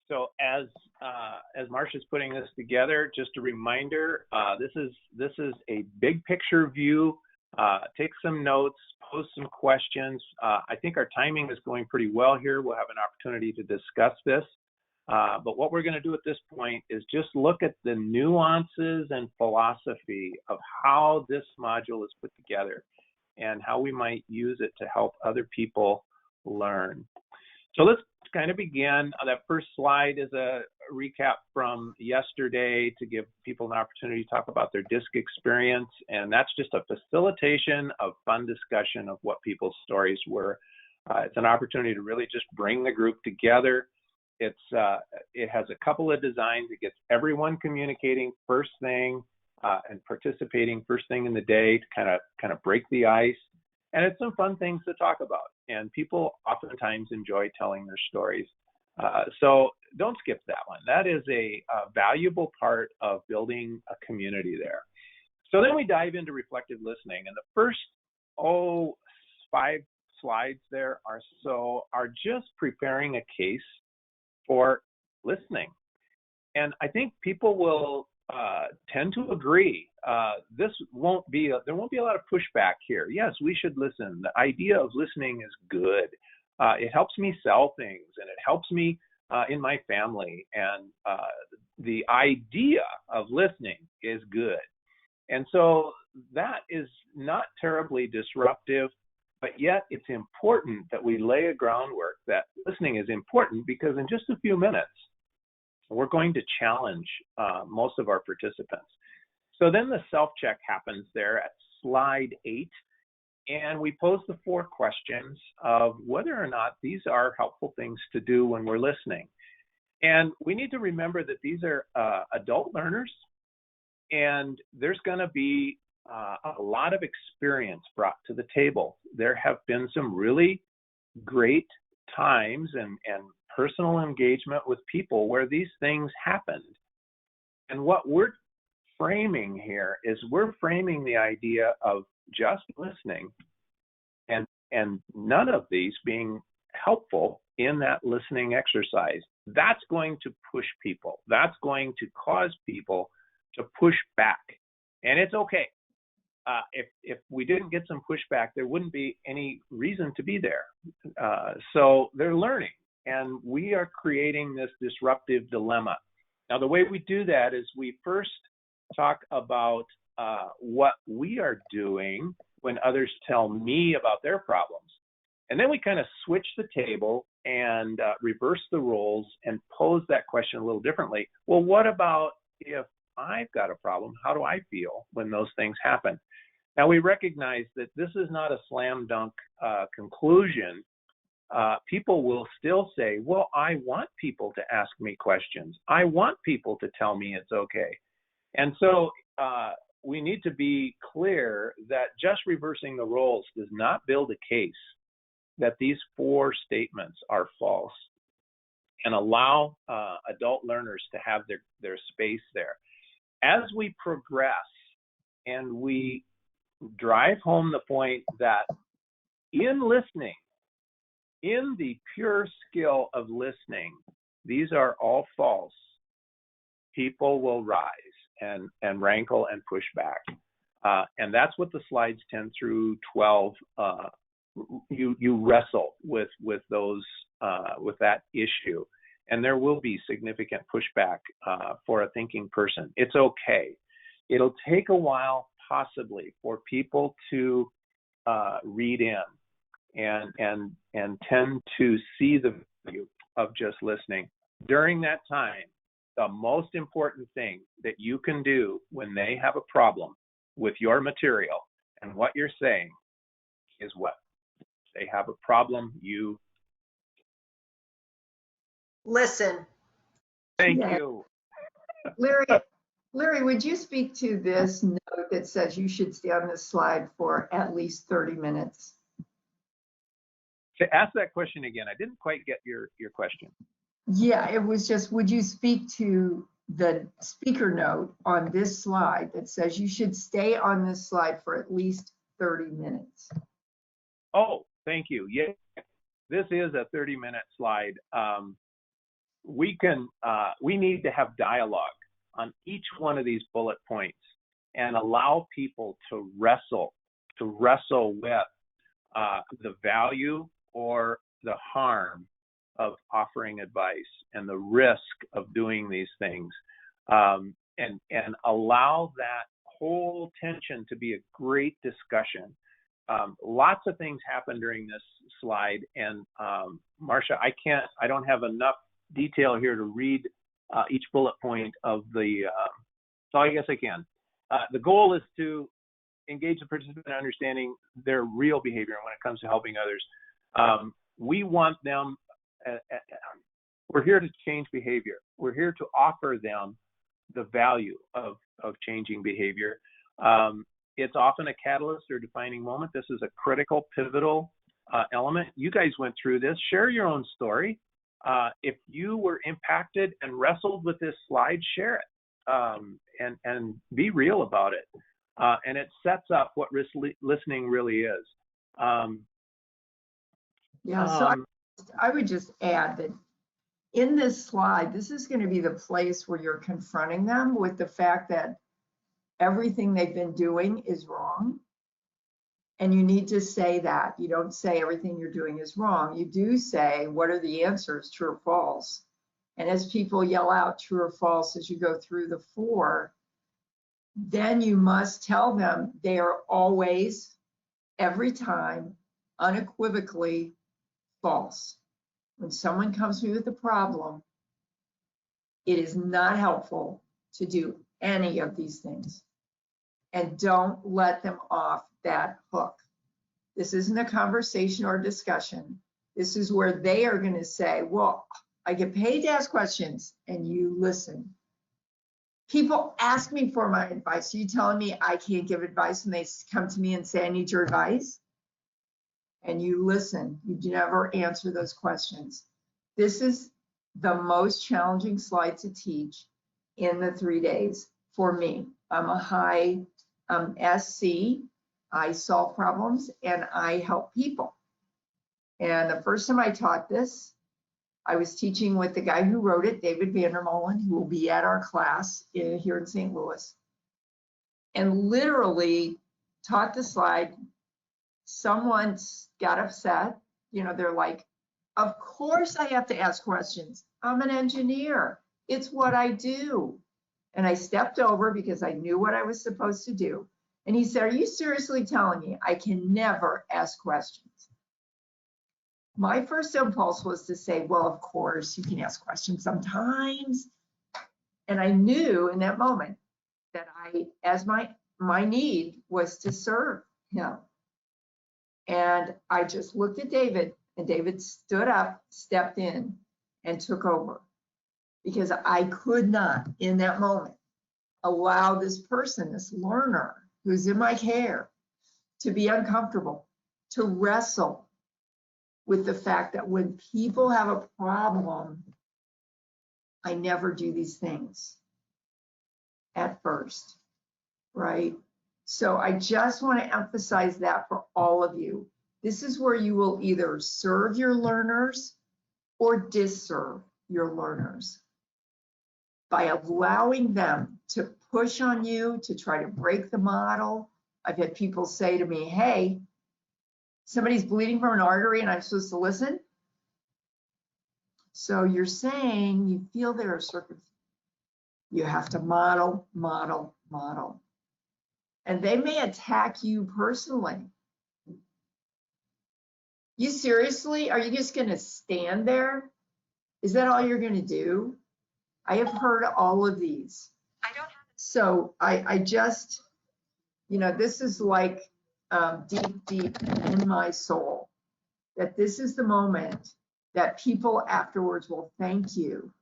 So as Marcia's putting this together, just a reminder, this is a big picture view. Take some notes, post some questions. I think our timing is going pretty well here. We'll have an opportunity to discuss this. But what we're going to do at this point is just look at the nuances and philosophy of how this module is put together and how we might use it to help other people learn. So let's kind of begin. That first slide is a recap from yesterday to give people an opportunity to talk about their DISC experience. And that's just a facilitation of fun discussion of what people's stories were. It's an opportunity to really just bring the group together. It has a couple of designs. It gets everyone communicating first thing and participating first thing in the day to kind of break the ice. And it's some fun things to talk about. And people oftentimes enjoy telling their stories. So don't skip that one. That is a valuable part of building a community there. So then we dive into reflective listening. And the first, 5 slides there are just preparing a case for listening. And I think people will tend to agree. There won't be a lot of pushback here. Yes, we should listen. The idea of listening is good. It helps me sell things, and it helps me in my family. And the idea of listening is good. And so that is not terribly disruptive, but yet it's important that we lay a groundwork that listening is important, because in just a few minutes, we're going to challenge most of our participants. So then the self-check happens there at slide 8, and we pose the 4 questions of whether or not these are helpful things to do when we're listening. And we need to remember that these are adult learners, and there's going to be a lot of experience brought to the table. There have been some really great times and personal engagement with people where these things happened. And what we're framing here is we're framing the idea of just listening and none of these being helpful in that listening exercise. That's going to push people. That's going to cause people to push back. And it's okay. If we didn't get some pushback, there wouldn't be any reason to be there. So they're learning, and we are creating this disruptive dilemma. Now, the way we do that is we first talk about what we are doing when others tell me about their problems. And then we kind of switch the table and reverse the roles and pose that question a little differently. Well, what about if I've got a problem? How do I feel when those things happen? Now, we recognize that this is not a slam dunk conclusion. People will still say, well, I want people to ask me questions. I want people to tell me it's okay. And so we need to be clear that just reversing the roles does not build a case that these 4 statements are false, and allow adult learners to have their space there. As we progress and we drive home the point that in listening, in the pure skill of listening, these are all false, people will rise and rankle and push back. And that's what the slides 10 through 12, you wrestle with those, with that issue. And there will be significant pushback for a thinking person. It's okay. It'll take a while, possibly, for people to read in and tend to see the value of just listening. During that time, the most important thing that you can do when they have a problem with your material and what you're saying is what? They have a problem, you listen. Thank you. Larry, would you speak to this note that says you should stay on this slide for at least 30 minutes? To ask that question again, I didn't quite get your question. Yeah, it was just, would you speak to the speaker note on this slide that says you should stay on this slide for at least 30 minutes? Oh, thank you. Yeah, this is a 30-minute slide. we need to have dialogue on each one of these bullet points and allow people to wrestle with the value or the harm of offering advice and the risk of doing these things, and allow that whole tension to be a great discussion. Lots of things happen during this slide, and Marcia, I don't have enough detail here to read each bullet point of the, so I guess I can. The goal is to engage the participant in understanding their real behavior when it comes to helping others. We want them, we're here to change behavior. We're here to offer them the value of changing behavior. It's often a catalyst or defining moment. This is a critical, pivotal element. You guys went through this. Share your own story. If you were impacted and wrestled with this slide, share it, and be real about it. And it sets up what listening really is. I would just add that in this slide, this is going to be the place where you're confronting them with the fact that everything they've been doing is wrong. And you need to say that. You don't say everything you're doing is wrong. You do say, what are the answers, true or false? And as people yell out true or false as you go through the 4, then you must tell them they are always, every time, unequivocally false. When someone comes to me with a problem, it is not helpful to do any of these things. And don't let them off that hook. This isn't a conversation or discussion. This is where they are going to say, well, I get paid to ask questions, and you listen. People ask me for my advice. Are you telling me I can't give advice when they come to me and say, I need your advice? And you listen. You never answer those questions. This is the most challenging slide to teach in the 3 days for me. I'm a high SC. I solve problems and I help people. And the first time I taught this, I was teaching with the guy who wrote it, David Vandermolen, who will be at our class here in St. Louis, and literally taught the slide. Someone got upset. You know, they're like, of course I have to ask questions. I'm an engineer. It's what I do. And I stepped over because I knew what I was supposed to do. And he said, are you seriously telling me I can never ask questions? My first impulse was to say, well, of course, you can ask questions sometimes. And I knew in that moment that my need was to serve him. And I just looked at David, and David stood up, stepped in, and took over. Because I could not, in that moment, allow this person, this learner who's in my care, to be uncomfortable, to wrestle with the fact that when people have a problem, I never do these things at first, right? So I just want to emphasize that for all of you. This is where you will either serve your learners or disserve your learners by allowing them to push on you, to try to break the model. I've had people say to me, hey, somebody's bleeding from an artery and I'm supposed to listen. So you're saying you feel there are circumstances. You have to model, model, model. And they may attack you personally. You seriously, are you just going to stand there? Is that all you're going to do? I have heard all of these. So I just, you know, this is like deep, deep in my soul, that this is the moment that people afterwards will thank you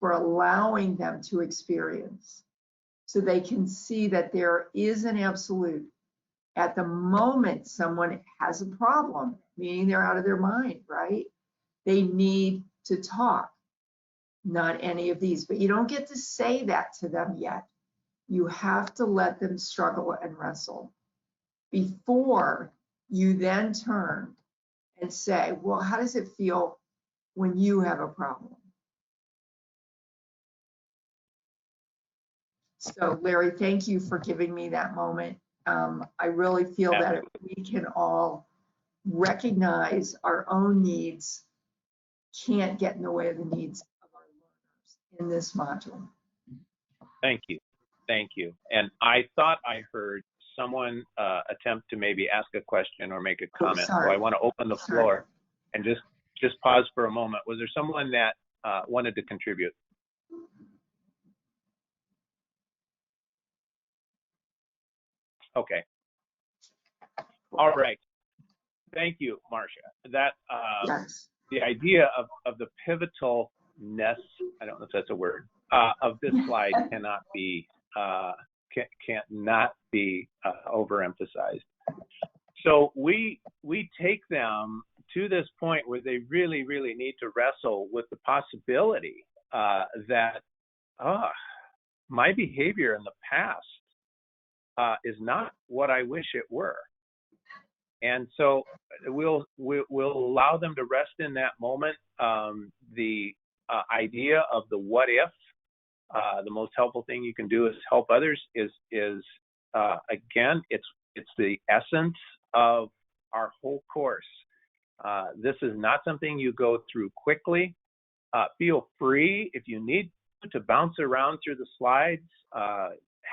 for allowing them to experience, so they can see that there is an absolute. At the moment someone has a problem, meaning they're out of their mind, right? They need to talk, not any of these, but you don't get to say that to them yet. You have to let them struggle and wrestle before you then turn and say, well, how does it feel when you have a problem? So Larry, thank you for giving me that moment. I really feel that if we can all recognize our own needs, can't get in the way of the needs of our learners in this module. Thank you. Thank you. And I thought I heard someone attempt to maybe ask a question or make a comment. So I want to open the floor and just pause for a moment. Was there someone that wanted to contribute? Okay. All right. Thank you, Marcia. That Yes. the idea of the pivotalness, I don't know if that's a word, of this slide cannot be overemphasized. So we take them to this point where they really, really need to wrestle with the possibility that my behavior in the past is not what I wish it were. And so we'll allow them to rest in that moment. The idea of the what if, the most helpful thing you can do is help others is again, it's the essence of our whole course. This is not something you go through quickly. Feel free if you need to bounce around through the slides.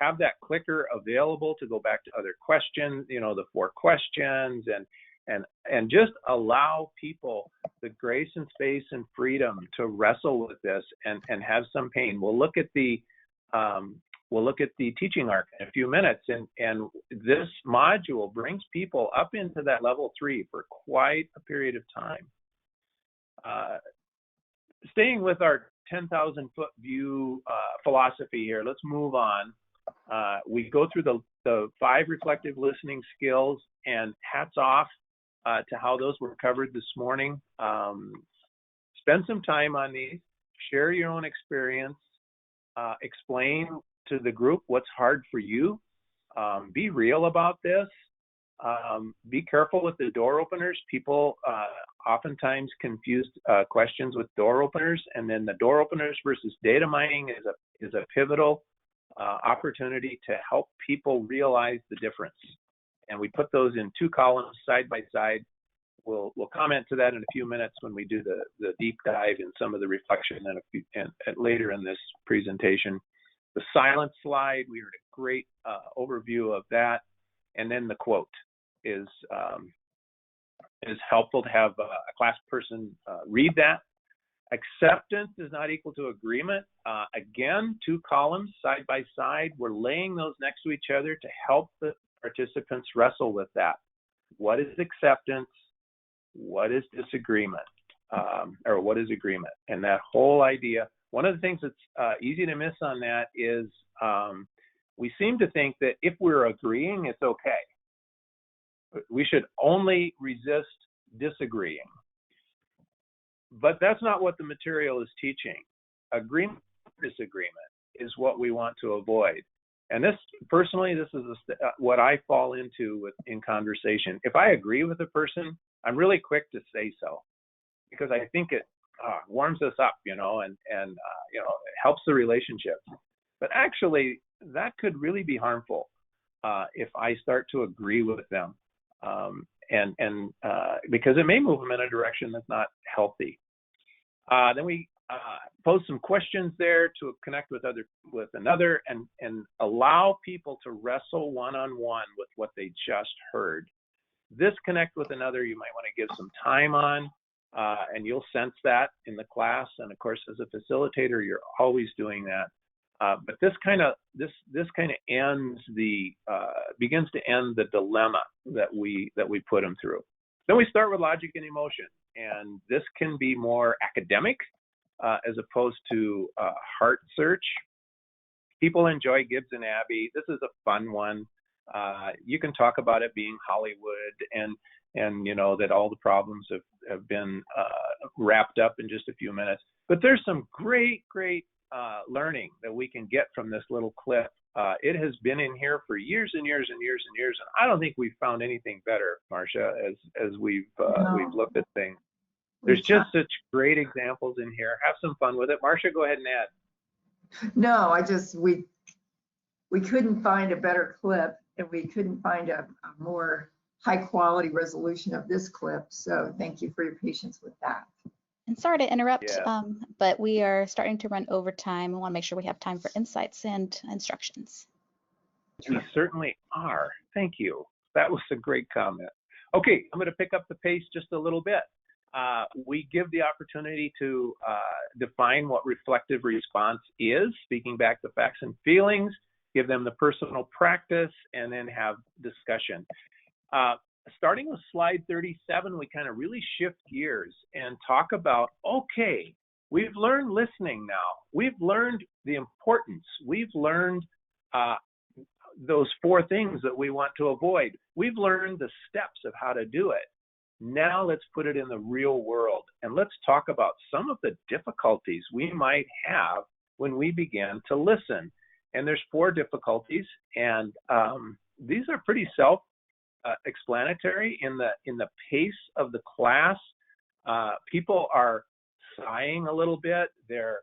Have that clicker available to go back to other questions, the 4 questions, and just allow people the grace and space and freedom to wrestle with this and have some pain. We'll look at the teaching arc in a few minutes, and this module brings people up into that level 3 for quite a period of time. Staying with our 10,000-foot view philosophy here, let's move on. We go through the 5 reflective listening skills, and hats off to how those were covered this morning. Spend some time on these, share your own experience, explain to the group what's hard for you, be real about this, be careful with the door openers. People oftentimes confuse questions with door openers, and then the door openers versus data mining is a pivotal opportunity to help people realize the difference. And we put those in 2 columns side by side. We'll comment to that in a few minutes when we do the deep dive in some of the reflection and later in this presentation. The silence slide, we heard a great overview of that. And then the quote is helpful to have a class person read that. Acceptance is not equal to agreement. Again, 2 columns side by side. We're laying those next to each other to help the participants wrestle with that. What is acceptance? What is disagreement? Or what is agreement? And that whole idea, one of the things that's easy to miss on that is we seem to think that if we're agreeing, it's okay. We should only resist disagreeing. But that's not what the material is teaching. Agreement, disagreement is what we want to avoid. And this, personally, this is what I fall into in conversation. If I agree with a person, I'm really quick to say so, because I think it warms us up, and it helps the relationship. But actually, that could really be harmful if I start to agree with them, because it may move them in a direction that's not healthy. Then we pose some questions there to connect with another and allow people to wrestle one-on-one with what they just heard. This connect with another you might want to give some time on, and you'll sense that in the class. And of course, as a facilitator, you're always doing that. But this kind of begins to end the dilemma that we put them through. Then we start with logic and emotion, and this can be more academic as opposed to heart search. People enjoy Gibbs and Abbey. This is a fun one. You can talk about it being Hollywood and that all the problems have been wrapped up in just a few minutes. But there's some great learning that we can get from this little clip. It has been in here for years and years and years and years, and I don't think we've found anything better, Marcia, as we've looked at things. There's just such great examples in here. Have some fun with it. Marcia, go ahead and add. No, we couldn't find a better clip, and we couldn't find a more high quality resolution of this clip. So thank you for your patience with that. And sorry to interrupt, Yeah. but we are starting to run over time. I want to make sure we have time for insights and instructions. We certainly are. Thank you. That was a great comment. Okay, I'm going to pick up the pace just a little bit. We give the opportunity to define what reflective response is, speaking back to facts and feelings, give them the personal practice, and then have discussion. Starting with slide 37, we kind of really shift gears and talk about, okay, we've learned listening now. We've learned the importance. We've learned those 4 things that we want to avoid. We've learned the steps of how to do it. Now let's put it in the real world, and let's talk about some of the difficulties we might have when we begin to listen. And there's 4 difficulties, and these are pretty self-explanatory. In the pace of the class, people are sighing a little bit. They're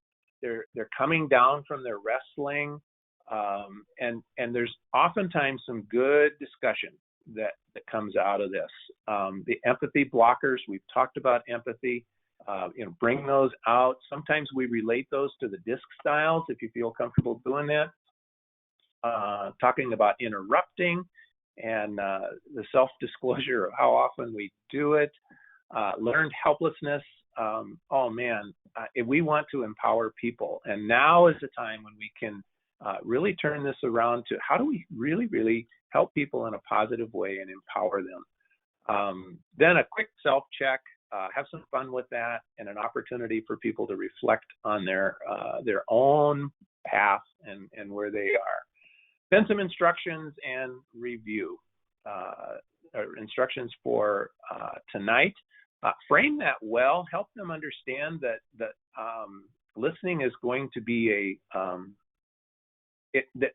coming down from their wrestling, and there's oftentimes some good discussion that comes out of this. The empathy blockers, we've talked about empathy. Bring those out. Sometimes we relate those to the disc styles if you feel comfortable doing that. Talking about interrupting and the self-disclosure of how often we do it. Learned helplessness. Oh man, we want to empower people, and now is the time when we can really turn this around to how do we really, really help people in a positive way and empower them. Then a quick self-check, have some fun with that, and an opportunity for people to reflect on their own path and where they are. Then some instructions and review, or instructions for tonight. Frame that well, help them understand that listening is going to be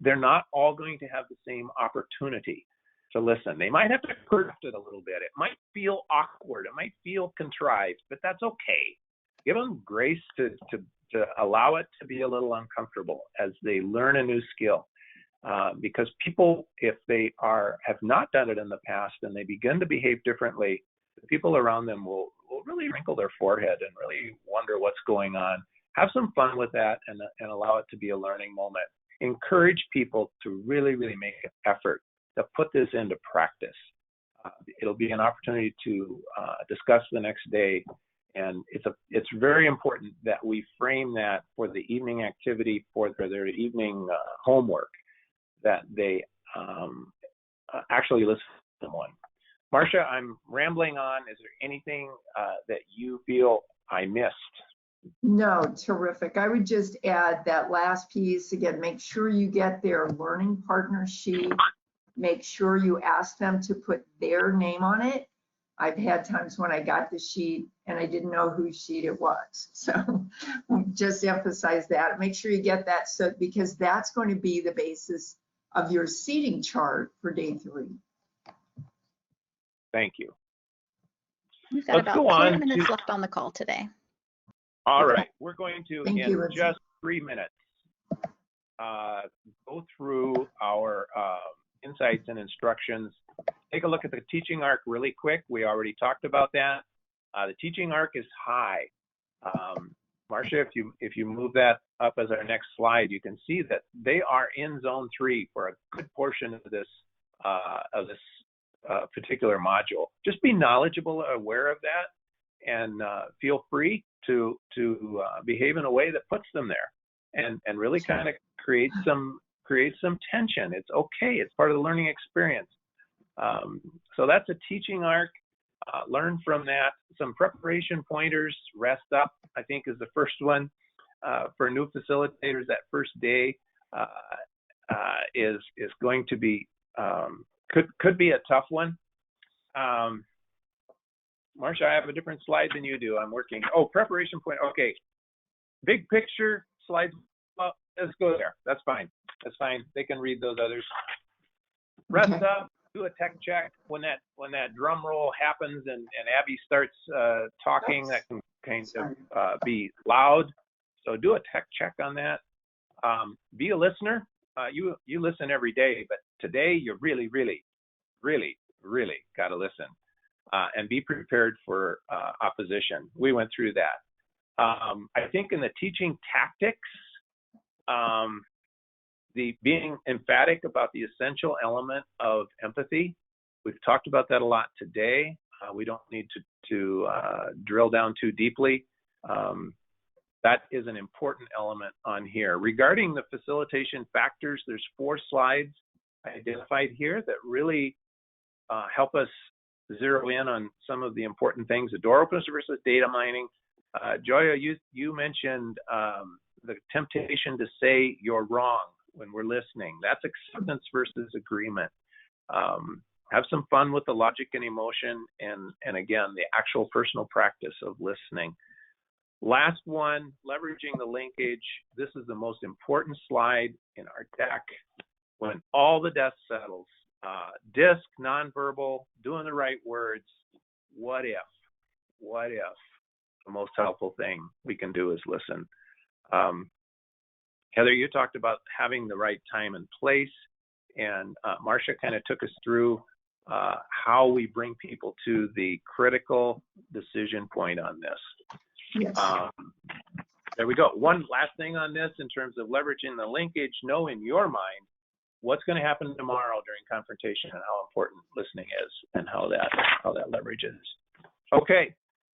they're not all going to have the same opportunity to listen. They might have to craft it a little bit. It might feel awkward. It might feel contrived, but that's okay. Give them grace to allow it to be a little uncomfortable as they learn a new skill. Because people, if they have not done it in the past and they begin to behave differently, the people around them will really wrinkle their forehead and really wonder what's going on. Have some fun with that and allow it to be a learning moment. Encourage people to really, really make an effort to put this into practice. It'll be an opportunity to discuss the next day, and it's very important that we frame that for the evening activity, for their evening homework, that they actually listen to someone. Marcia, I'm rambling on. Is there anything that you feel I missed? No, terrific. I would just add that last piece again, make sure you get their learning partner sheet. Make sure you ask them to put their name on it. I've had times when I got the sheet and I didn't know whose sheet it was. So just emphasize that. Make sure you get that, because that's going to be the basis of your seating chart for day 3. Thank you. We've got about 4 minutes left on the call today. All right, we're going to, in just 3 minutes, go through our insights and instructions. Take a look at the teaching arc really quick. We already talked about that. The teaching arc is high. Marcia, if you move that up as our next slide, you can see that they are in zone 3 for a good portion of this particular module. Just be knowledgeable, aware of that, and feel free to behave in a way that puts them there, and really kind of create some tension. It's okay. It's part of the learning experience. So that's a teaching arc. Learn from that. Some preparation pointers. Rest up, I think, is the first one for new facilitators. That first day is going to be could be a tough one. Marcia, I have a different slide than you do. I'm working. Oh, preparation point. Okay. Big picture slides. Well, let's go there. That's fine. That's fine. They can read those others. Rest up. Do a tech check. When that drum roll happens and Abby starts talking, that can kind of be loud. So do a tech check on that. Be a listener. you listen every day, but today you really, really, really, really got to listen and be prepared for opposition. We went through that. I think in the teaching tactics, the being emphatic about the essential element of empathy. We've talked about that a lot today. We don't need to drill down too deeply. That is an important element on here. Regarding the facilitation factors, there's 4 slides identified here that really help us zero in on some of the important things. The door openers versus data mining. Joya, you mentioned the temptation to say you're wrong when we're listening. That's acceptance versus agreement. Have some fun with the logic and emotion, and again, the actual personal practice of listening. Last one, leveraging the linkage. This is the most important slide in our deck. When all the dust settles, DISC, nonverbal, doing the right words, what if? What if? The most helpful thing we can do is listen. Heather, you talked about having the right time and place, and Marcia kind of took us through how we bring people to the critical decision point on this. Yes. There we go. One last thing on this in terms of leveraging the linkage. Know in your mind what's going to happen tomorrow during confrontation and how important listening is and how that leverages. Okay,